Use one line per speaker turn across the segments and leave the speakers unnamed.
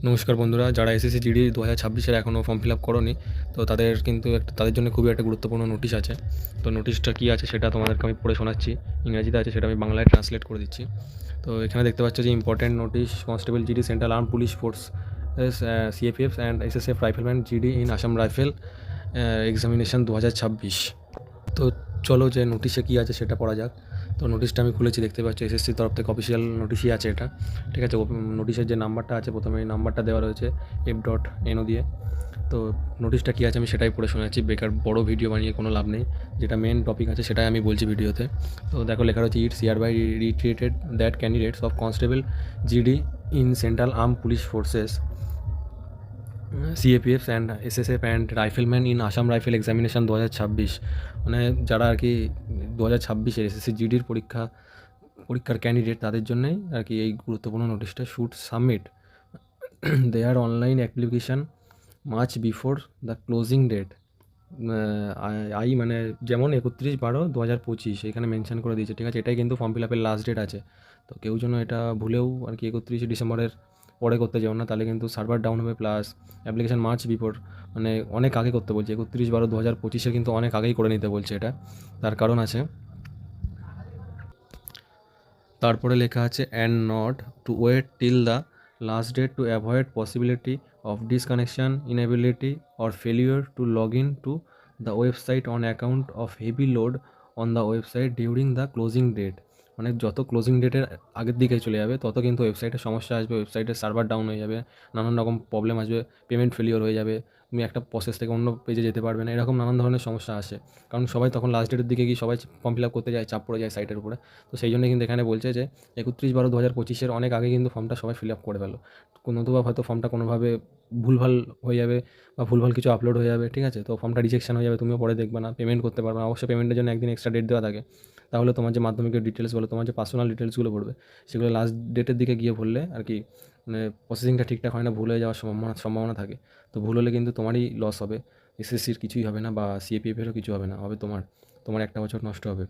নমস্কার বন্ধুরা, যারা এসএসসি জিডি 2026-এর এখনও ফর্ম ফিল আপ করোনি, তো তাদের কিন্তু তাদের জন্য খুবই একটা গুরুত্বপূর্ণ নোটিশ আছে। তো নোটিশটা কী আছে সেটা তোমাদেরকে আমি পড়ে শোনাচ্ছি। ইংরেজিতে আছে, সেটা আমি বাংলায় ট্রান্সলেট করে দিচ্ছি। তো এখানে দেখতে পাচ্ছ যে important notice, constable GD, central arm police force, CAPF and SSF rifleman GD in Assam rifle examination 2026। তো চলো যে নোটিশে কী আছে সেটা পড়া যাক। তো নোটিশটা আমি খুলেছি, দেখতে পাচ্ছ এসএসসির তরফ থেকে অফিসিয়াল নোটিশই আছে এটা। ঠিক আছে, নোটিশের যে নাম্বারটা আছে, প্রথমে এই নাম্বারটা দেওয়া রয়েছে F.NO দিয়ে। তো নোটিশটা কী আছে আমি সেটাই পড়ে শোনাচ্ছি, বেকার বড় ভিডিও বানিয়ে কোনো লাভ নেই। যেটা মেন টপিক আছে সেটাই আমি বলছি ভিডিওতে। তো দেখো লেখা রয়েছে, it's hereby reiterated that candidates of constable GD in central arm police forces, CAPF and SSF and rifleman in Assam rifle examination 2026, মানে যারা আর কি 2026-এর এসএসসি জিডির পরীক্ষার ক্যান্ডিডেট, তাদের জন্যই আর কি এই গুরুত্বপূর্ণ নোটিশটা। Should submit their online application much before the closing date. মানে যেমন 31/12/2025 এখানে মেনশন করে দিয়েছে। ঠিক আছে, এটাই কিন্তু ফর্ম ফিল আপের লাস্ট ডেট আছে। তো কেউ যেন এটা ভুলেও আর কি 31শে ডিসেম্বরের পরে করতে যাও না, তাহলে কিন্তু সার্ভার ডাউন হবে। প্লাস অ্যাপ্লিকেশান মার্চ বিফোর, মানে অনেক আগে করতে বলছে। 31/12/2025 কিন্তু অনেক আগেই করে নিতে বলছে এটা, তার কারণ আছে। তারপরে লেখা আছে, and not to wait till the last date to avoid possibility of disconnection, inability or failure to log in to the website on account of heavy load on the website during the closing date. মানে যত closing ডেটের আগের দিকে চলে যাবে তত কিন্তু ওয়েবসাইটের সমস্যা আসবে, ওয়েবসাইটের সার্ভার ডাউন হয়ে যাবে, নানান রকম প্রবলেম আসবে, পেমেন্ট ফেলিওর হয়ে যাবে, তুমি একটা প্রসেস থেকে অন্য পেজে যেতে পারবে না, এরকম নানান ধরনের সমস্যা আসে। কারণ সবাই তখন লাস্ট ডেটের দিকে গিয়ে সবাই ফর্ম ফিল আপ করতে যায়, চাপ পড়ে যায় সাইটের উপরে। তো সেই জন্য কিন্তু এখানে বলছে যে 31/12/2025 অনেক আগে কিন্তু ফর্মটা সবাই ফিল আপ করে ফেলো। নতুবা হয়তো ফর্মটা কোনোভাবে ভুলভাল হয়ে যাবে বা ভুলভাল কিছু আপলোড হয়ে যাবে। ঠিক আছে, তো ফর্মটা রিজেকশন হয়ে যাবে, তুমিও পরে দেখবে না, পেমেন্ট করতে পারবে না। অবশ্যই পেমেন্টের জন্য একদিন এক্সট্রা ডেট দেওয়া থাকে। তাহলে তোমার যে মাধ্যমিকের ডিটেলস বলো, তোমার যে পার্সোনাল ডিটেলসগুলো পড়বে, সেগুলো লাস্ট ডেটের দিকে গিয়ে ভরলে আর কি মানে প্রসেসিংটা ঠিকঠাক হয় না, ভুল হয়ে যাওয়ার সম্ভাবনা থাকে। তো ভুল হলে কিন্তু তোমারই লস হবে, এসএসসির কিছুই হবে না বা সিএপিএফেরও কিছু হবে না, হবে তোমার একটা বছর নষ্ট হবে।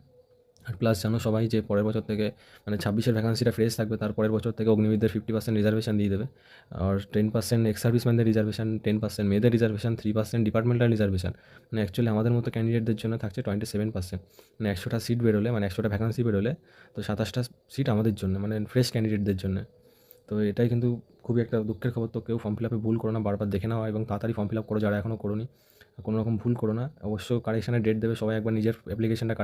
আর প্লাস জানো সবাই যে পরের বছর থেকে মানে 26-এর ভ্যাকান্সিটা ফ্রেশ থাকবে, তার পরের বছর থেকে অগ্নিবীরদের 50% রিজার্ভেশন দিয়ে দেবে। আর 10% এক্স সার্ভিসম্যানদের রিজার্ভেশন, 10% মেয়েদের রিজার্ভেশন, 3% ডিপার্টমেন্টাল রিজার্ভেশন। মানে অ্যাকচুয়ালি আমাদের মতো ক্যান্ডিডেটদের জন্য থাকছে 27%। মানে 100টা সিট বেরোলে, মানে 100টা ভ্যাকান্সি বেরোলে, তো 27টা সিট আমাদের জন্য, মানে ফ্রেশ ক্যান্ডিডেটদের জন্য। তো এটাই কিন্তু খুবই একটা দুঃখের খবর। তো কেউ ফর্ম ফিল আপে ভুল করো না, বারবার দেখে নাও এবং তাড়াতাড়ি ফর্ম ফিল আপ করো যারা এখনও করোনি। কোনো রকম ভুল করো না, অবশ্য কারেকশানের ডেট দেবে, সবাই একবার নিজের অ্যাপ্লিকেশনটা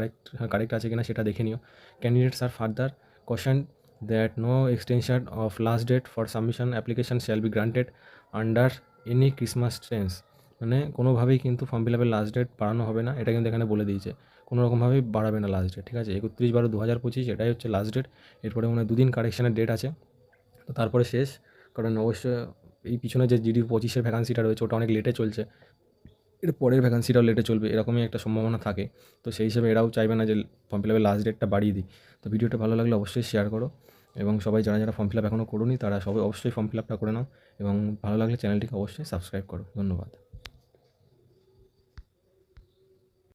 কারেক্ট আছে কিনা সেটা দেখে নিও। Candidates are further caution that no extension of last date for submission application shall be granted under any circumstances. মানে কোনোভাবেই কিন্তু ফর্ম ফিল আপের লাস্ট ডেট বাড়ানো হবে না, এটা কিন্তু এখানে বলে দিয়েছে। কোনো রকমভাবেই বাড়াবে না লাস্ট ডেট। ঠিক আছে, 31/12/2025 এটাই হচ্ছে লাস্ট ডেট। এরপরে মনে হয় 2 দিন কারেকশানের ডেট আছে, তো তারপরে শেষ। কারণ অবশ্যই এই পিছনে যে জিডি 25-এর ভ্যাকান্সিটা রয়েছে ওটা অনেক লেটে চলছে, এর পরের ভ্যাকান্সিটাও লেটে চলবে, এরকমই একটা সম্ভাবনা থাকে। তো সেই হিসেবে এরাও চাইবে না যে ফর্ম ফিল আপের লাস্ট ডেটটা বাড়িয়ে দিই। তো ভিডিওটা ভালো লাগলে অবশ্যই শেয়ার করো, এবং সবাই যারা ফর্ম ফিল আপ এখনও করোনি তারা সবাই অবশ্যই ফর্ম ফিল আপটা করে নাও, এবং ভালো লাগলে চ্যানেলটিকে অবশ্যই সাবস্ক্রাইব করো। ধন্যবাদ।